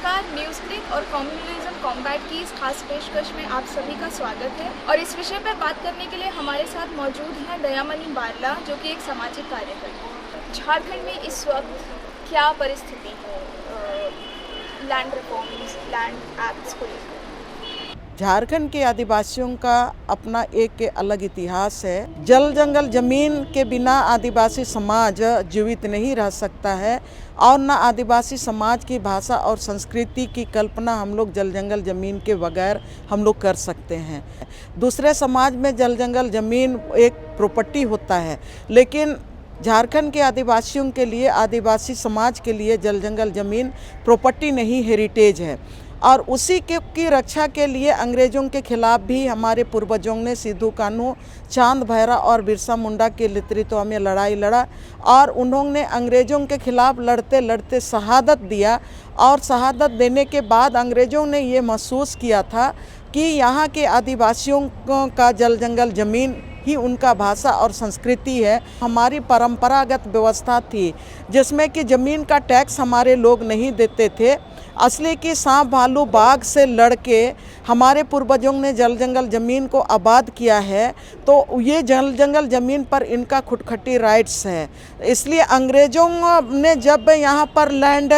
नमस्कार, news click और communalism combat की इस खास पेशकश में आप सभी का स्वागत है। और इस विषय पर बात करने के लिए हमारे साथ मौजूद हैं दयामणि बारला, जो कि एक सामाजिक कार्यकर्ता। झारखंड में इस वक्त क्या परिस्थिति है लैंड रिफॉर्म्स, लैंड एक्ट्स को लेकर? झारखंड के आदिवासियों का अपना एक अलग इतिहास है। जल जंगल जमीन के बिना आदिवासी समाज जीवित नहीं रह सकता है और न आदिवासी समाज की भाषा और संस्कृति की कल्पना हम लोग जल जंगल ज़मीन के बगैर हम लोग कर सकते हैं। दूसरे समाज में जल जंगल ज़मीन एक प्रॉपर्टी होता है, लेकिन झारखंड के आदिवासियों के लिए, आदिवासी समाज के लिए जल जंगल ज़मीन प्रॉपर्टी नहीं, हेरिटेज है। और उसी की रक्षा के लिए अंग्रेज़ों के खिलाफ भी हमारे पूर्वजों ने सिद्धू कान्हू, चांद भैरा और बिरसा मुंडा के नेतृत्व में लड़ाई लड़ा और उन्होंने अंग्रेज़ों के खिलाफ लड़ते लड़ते शहादत दिया। और शहादत देने के बाद अंग्रेज़ों ने ये महसूस किया था कि यहाँ के आदिवासियों का जल जंगल ज़मीन ही उनका भाषा और संस्कृति है। हमारी परंपरागत व्यवस्था थी जिसमें कि ज़मीन का टैक्स हमारे लोग नहीं देते थे। असली की सांप भालू बाघ से लड़के हमारे पूर्वजों ने जल जंगल ज़मीन को आबाद किया है, तो ये जल जंगल ज़मीन पर इनका खुटखटी राइट्स है। इसलिए अंग्रेज़ों ने जब यहाँ पर लैंड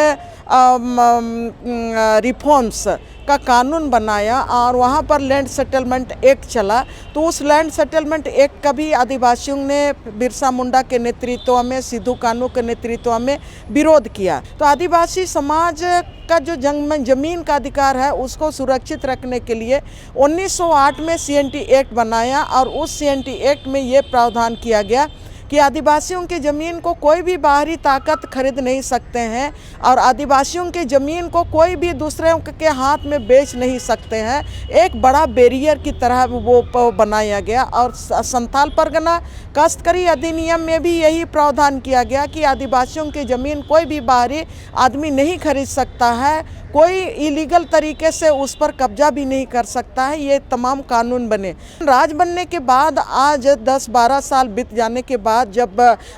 रिफॉर्म्स का कानून बनाया और वहाँ पर लैंड सेटलमेंट एक्ट चला, तो उस लैंड सेटलमेंट एक्ट का भी आदिवासियों ने बिरसा मुंडा के नेतृत्व में, सिद्धू कान्हू के नेतृत्व में विरोध किया। तो आदिवासी समाज का जो ज़मीन का अधिकार है उसको सुरक्षित रखने के लिए 1908 में CNT एक्ट बनाया और उस CNT एक्ट में ये प्रावधान किया गया कि आदिवासियों की ज़मीन को कोई भी बाहरी ताकत खरीद नहीं सकते हैं और आदिवासियों की ज़मीन को कोई भी दूसरे के हाथ में बेच नहीं सकते हैं। एक बड़ा बैरियर की तरह वो बनाया गया। और संथाल परगना काश्तकरी अधिनियम में भी यही प्रावधान किया गया कि आदिवासियों की ज़मीन कोई भी बाहरी आदमी नहीं खरीद सकता है, कोई इलीगल तरीके से उस पर कब्जा भी नहीं कर सकता है। ये तमाम कानून बने। राज बनने के बाद आज 10-12 साल बीत जाने के बाद जब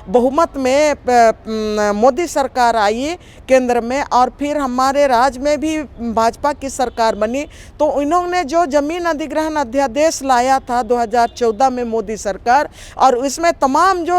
बहुमत में मोदी सरकार आई केंद्र में और फिर हमारे राज्य में भी भाजपा की सरकार बनी, तो इन्होंने जो ज़मीन अधिग्रहण अध्यादेश लाया था 2014 में मोदी सरकार, और इसमें तमाम जो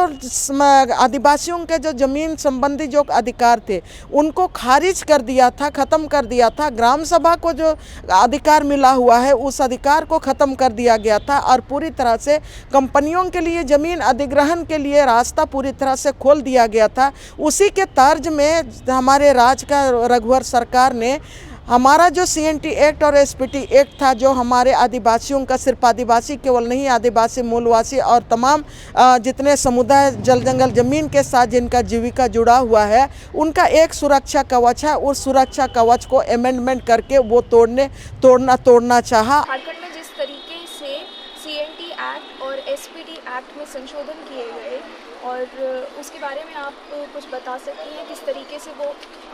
आदिवासियों के जो ज़मीन संबंधी जो अधिकार थे उनको खारिज कर दिया था, ख़त्म कर दिया था। ग्राम सभा को जो अधिकार मिला हुआ है उस अधिकार को ख़त्म कर दिया गया था और पूरी तरह से कंपनियों के लिए ज़मीन अधिग्रहण के लिए रास्ता पूरी तरह से खोल दिया गया था। उसी के तर्ज में हमारे राज्य का रघुवर सरकार ने हमारा जो CNT एक्ट और SPT एक्ट था, जो हमारे आदिवासियों का, सिर्फ आदिवासी केवल नहीं, आदिवासी मूलवासी और तमाम जितने समुदाय जल जंगल ज़मीन के साथ जिनका जीविका जुड़ा हुआ है, उनका एक सुरक्षा कवच है। उस सुरक्षा कवच को अमेंडमेंट करके वो तोड़ना चाहा। झारखंड में जिस तरीके से CNT एक्ट और SPT एक्ट में संशोधन किए गए और उसके बारे में आप कुछ बता सकती हैं, किस तरीके से वो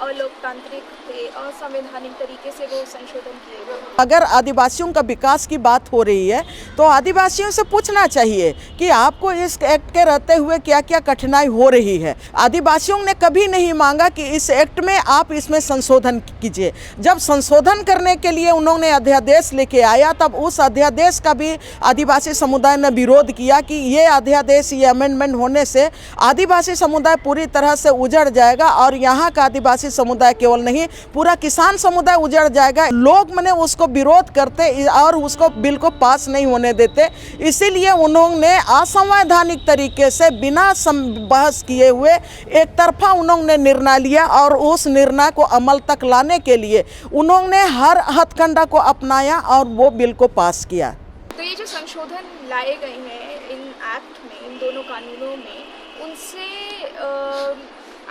अलोकतांत्रिक थे, असंवैधानिक तरीके से वो संशोधन किए गए? अगर आदिवासियों का विकास की बात हो रही है तो आदिवासियों से पूछना चाहिए कि आपको इस एक्ट के रहते हुए क्या क्या कठिनाई हो रही है। आदिवासियों ने कभी नहीं मांगा कि इस एक्ट में आप इसमें संशोधन कीजिए। जब संशोधन करने के लिए उन्होंने अध्यादेश लेके आया, तब उस अध्यादेश का भी आदिवासी समुदाय ने विरोध किया कि ये अध्यादेश, ये अमेंडमेंट होने से आदिवासी समुदाय पूरी तरह से उजड़ जाएगा और यहाँ का आदिवासी समुदाय केवल नहीं, पूरा किसान समुदाय उजड़ जाएगा। लोग मैंने उसको विरोध करते और उसको बिल को पास नहीं होने देते। इसीलिए उन्होंने असंवैधानिक तरीके से बिना बहस किए हुए एक तरफा उन्होंने निर्णय लिया और उस निर्णय को अमल तक लाने के लिए उन्होंने हर हथकंडा को अपनाया और वो बिल को पास किया। तो ये जो संशोधन लाए गए हैं इन एक्ट में, इन दोनों कानूनों में, उनसे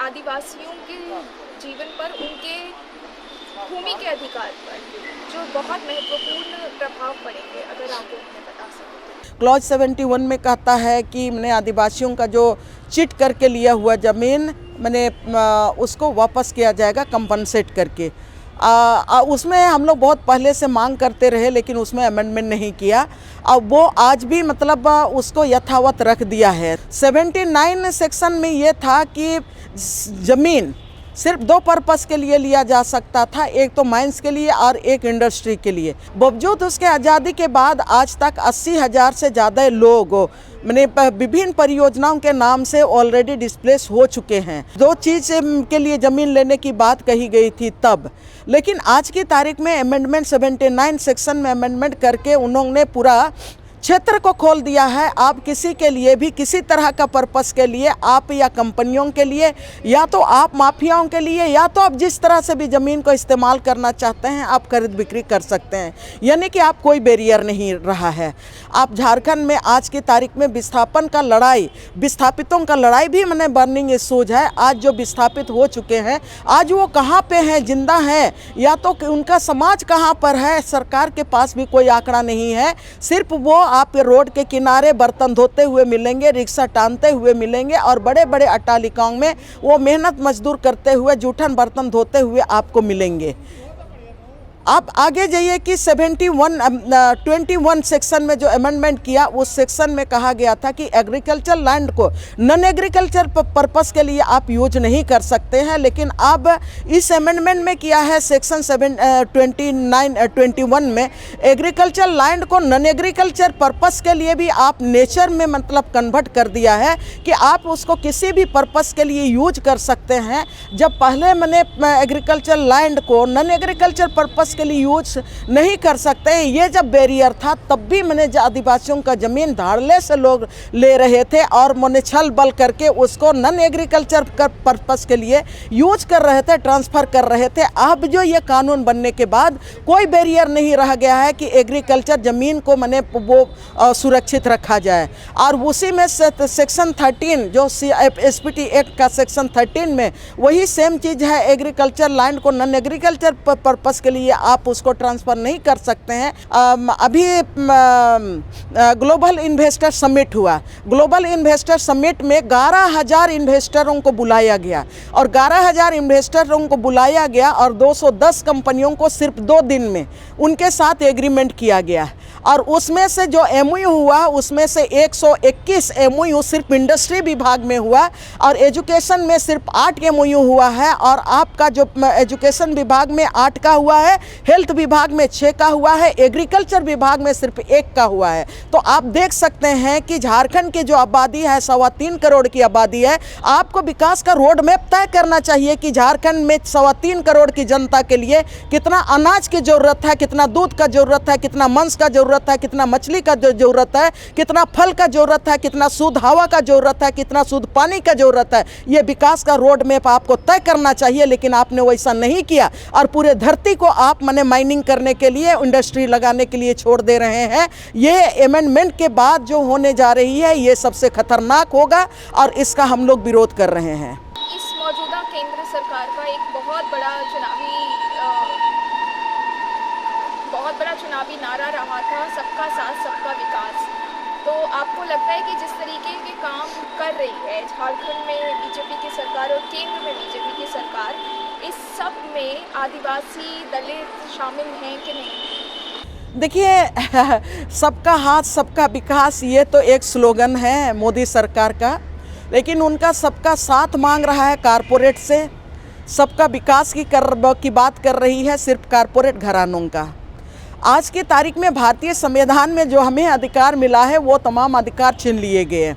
आदिवासियों के जीवन पर, उनके भूमि के अधिकार पर जो बहुत महत्वपूर्ण प्रभाव पड़ेंगे, अगर आप उन्हें बता सकें। क्लॉज 71 में कहता है कि मैंने आदिवासियों का जो चिट करके लिया हुआ ज़मीन मैंने उसको वापस किया जाएगा कंपनसेट करके। उसमें हम लोग बहुत पहले से मांग करते रहे, लेकिन उसमें अमेंडमेंट नहीं किया और वो आज भी मतलब उसको यथावत रख दिया है। 79 सेक्शन में ये था कि ज़मीन सिर्फ दो पर्पस के लिए लिया जा सकता था, एक तो माइंस के लिए और एक इंडस्ट्री के लिए। बावजूद उसके आज़ादी के बाद आज तक 80,000 से ज़्यादा लोग मैंने विभिन्न परियोजनाओं के नाम से ऑलरेडी डिस्प्लेस हो चुके हैं। दो चीज़ के लिए ज़मीन लेने की बात कही गई थी तब, लेकिन आज की तारीख में अमेंडमेंट 79 सेक्शन में अमेंडमेंट करके उन्होंने पूरा क्षेत्र को खोल दिया है। आप किसी के लिए भी किसी तरह का पर्पस के लिए, आप या कंपनियों के लिए, या तो आप माफियाओं के लिए, या तो आप जिस तरह से भी ज़मीन को इस्तेमाल करना चाहते हैं आप खरीद बिक्री कर सकते हैं, यानी कि आप कोई बैरियर नहीं रहा है। आप झारखंड में आज की तारीख में विस्थापन का लड़ाई, विस्थापितों का लड़ाई भी मैंने बर्निंग इशूज है। आज जो विस्थापित हो चुके हैं, आज वो कहाँ पे हैं, जिंदा हैं, या तो उनका समाज कहाँ पर है, सरकार के पास भी कोई आंकड़ा नहीं है। सिर्फ वो आप रोड के किनारे बर्तन धोते हुए मिलेंगे, रिक्शा टानते हुए मिलेंगे, और बड़े बड़े अट्टालिकाओं में वो मेहनत मजदूर करते हुए, जूठन बर्तन धोते हुए आपको मिलेंगे। आप आगे जाइए कि 21 सेक्शन में जो अमेंडमेंट किया, उस सेक्शन में कहा गया था कि एग्रीकल्चर लैंड को नॉन एग्रीकल्चर पर्पस के लिए आप यूज नहीं कर सकते हैं, लेकिन अब इस अमेंडमेंट में किया है सेक्शन 21 में एग्रीकल्चर लैंड को नॉन एग्रीकल्चर पर्पस के लिए भी आप नेचर में मतलब कन्वर्ट कर दिया है कि आप उसको किसी भी पर्पस के लिए यूज कर सकते हैं। जब पहले मैंने एग्रीकल्चर लैंड को नॉन एग्रीकल्चर पर्पस के लिए यूज नहीं कर सकते, ये जब बैरियर था तब भी मैंने आदिवासियों का ज़मीन धाड़ले से लोग ले रहे थे और मैंने छल बल करके उसको नॉन एग्रीकल्चर पर्पस के लिए यूज कर रहे थे, ट्रांसफ़र कर रहे थे। अब जो ये कानून बनने के बाद कोई बैरियर नहीं रह गया है कि एग्रीकल्चर ज़मीन को मैंने वो सुरक्षित रखा जाए। और उसी में सेक्शन 13 जो SPT एक्ट का सेक्शन 13 में वही सेम चीज़ है, एग्रीकल्चर लैंड को नॉन एग्रीकल्चर पर्पस के लिए आप उसको ट्रांसफ़र नहीं कर सकते हैं। अभी ग्लोबल इन्वेस्टर समिट हुआ, ग्लोबल इन्वेस्टर समिट में 11,000 इन्वेस्टरों को बुलाया गया, और 11,000 इन्वेस्टरों को बुलाया गया और 210 कंपनियों को सिर्फ 2 दिन में उनके साथ एग्रीमेंट किया गया। और उसमें से जो MOU हुआ, उसमें से 121 MOU सिर्फ इंडस्ट्री विभाग में हुआ, और एजुकेशन में सिर्फ 8 MOU हुआ है। और आपका जो एजुकेशन विभाग में 8 का हुआ है, हेल्थ विभाग में 6 का हुआ है, एग्रीकल्चर विभाग में सिर्फ 1 का हुआ है। तो आप देख सकते हैं कि झारखंड की जो आबादी है 3.25 करोड़ की आबादी है। आपको विकास का रोड मैप तय करना चाहिए कि झारखंड में 3.25 करोड़ की जनता के लिए कितना अनाज की ज़रूरत है, कितना दूध का ज़रूरत है, कितना मांस का ज़रूरत है, कितना मछली का ज़रूरत है, कितना फल का ज़रूरत है, कितना शुद्ध हवा का ज़रूरत है, कितना शुद्ध पानी का ज़रूरत है। ये विकास का रोड मैप आपको तय करना चाहिए, लेकिन आपने वैसा नहीं किया और पूरे धरती को आप माइनिंग करने के लिए, इंडस्ट्री लगाने के लिए छोड़ दे रहे हैं। ये अमेंडमेंट के बाद जो होने जा रही है ये सबसे खतरनाक होगा और इसका हम लोग विरोध कर रहे हैं। इस मौजूदा केंद्र सरकार का एक बहुत बड़ा चुनावी नारा रहा था, सबका साथ सबका विकास। तो आपको लगता है कि जिस तरीके के काम कर रही है झारखंड में बीजेपी की सरकार और केंद्र में बीजेपी की सरकार, इस सब में आदिवासी दलित शामिल हैं कि नहीं? देखिए, सबका हाथ सबका विकास ये तो एक स्लोगन है मोदी सरकार का, लेकिन उनका सबका साथ मांग रहा है कारपोरेट से, सबका विकास की बात कर रही है सिर्फ कारपोरेट घरानों का। आज की तारीख में भारतीय संविधान में जो हमें अधिकार मिला है वो तमाम अधिकार छीन लिए गए।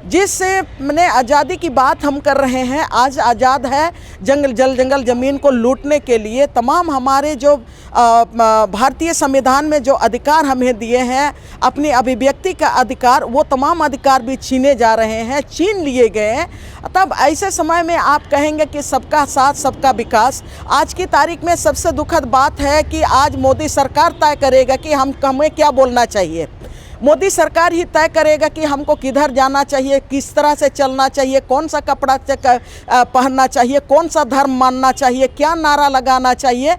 जिससे मैंने आज़ादी की बात हम कर रहे हैं, आज आज़ाद है जंगल ज़मीन को लूटने के लिए। तमाम हमारे जो भारतीय संविधान में जो अधिकार हमें दिए हैं, अपनी अभिव्यक्ति का अधिकार, वो तमाम अधिकार भी छीने जा रहे हैं, छीन लिए गए हैं। तब ऐसे समय में आप कहेंगे कि सबका साथ सबका विकास। आज की तारीख में सबसे दुखद बात है कि आज मोदी सरकार तय करेगा कि हमें क्या बोलना चाहिए। मोदी सरकार ही तय करेगा कि हमको किधर जाना चाहिए, किस तरह से चलना चाहिए, कौन सा कपड़ा पहनना चाहिए, कौन सा धर्म मानना चाहिए, क्या नारा लगाना चाहिए।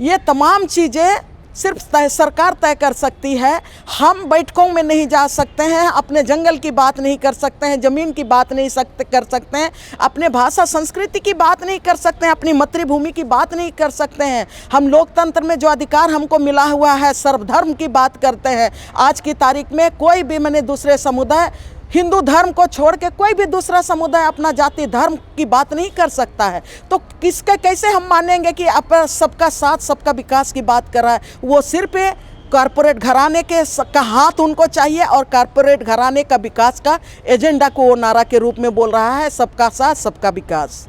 ये तमाम चीज़ें सिर्फ सरकार तय कर सकती है। हम बैठकों में नहीं जा सकते हैं, अपने जंगल की बात नहीं कर सकते हैं, ज़मीन की बात नहीं कर सकते हैं, अपने भाषा संस्कृति की बात नहीं कर सकते हैं, अपनी मातृभूमि की बात नहीं कर सकते हैं। हम लोकतंत्र में जो अधिकार हमको मिला हुआ है, सर्वधर्म की बात करते हैं। आज की तारीख में कोई भी दूसरे समुदाय हिंदू धर्म को छोड़ के कोई भी दूसरा समुदाय अपना जाति धर्म की बात नहीं कर सकता है। तो किसका कैसे हम मानेंगे कि आप सबका साथ सबका विकास की बात कर रहा है। वो सिर्फ कॉरपोरेट घराने के का हाथ उनको चाहिए और कॉरपोरेट घराने का विकास का एजेंडा को वो नारा के रूप में बोल रहा है, सबका साथ सबका विकास।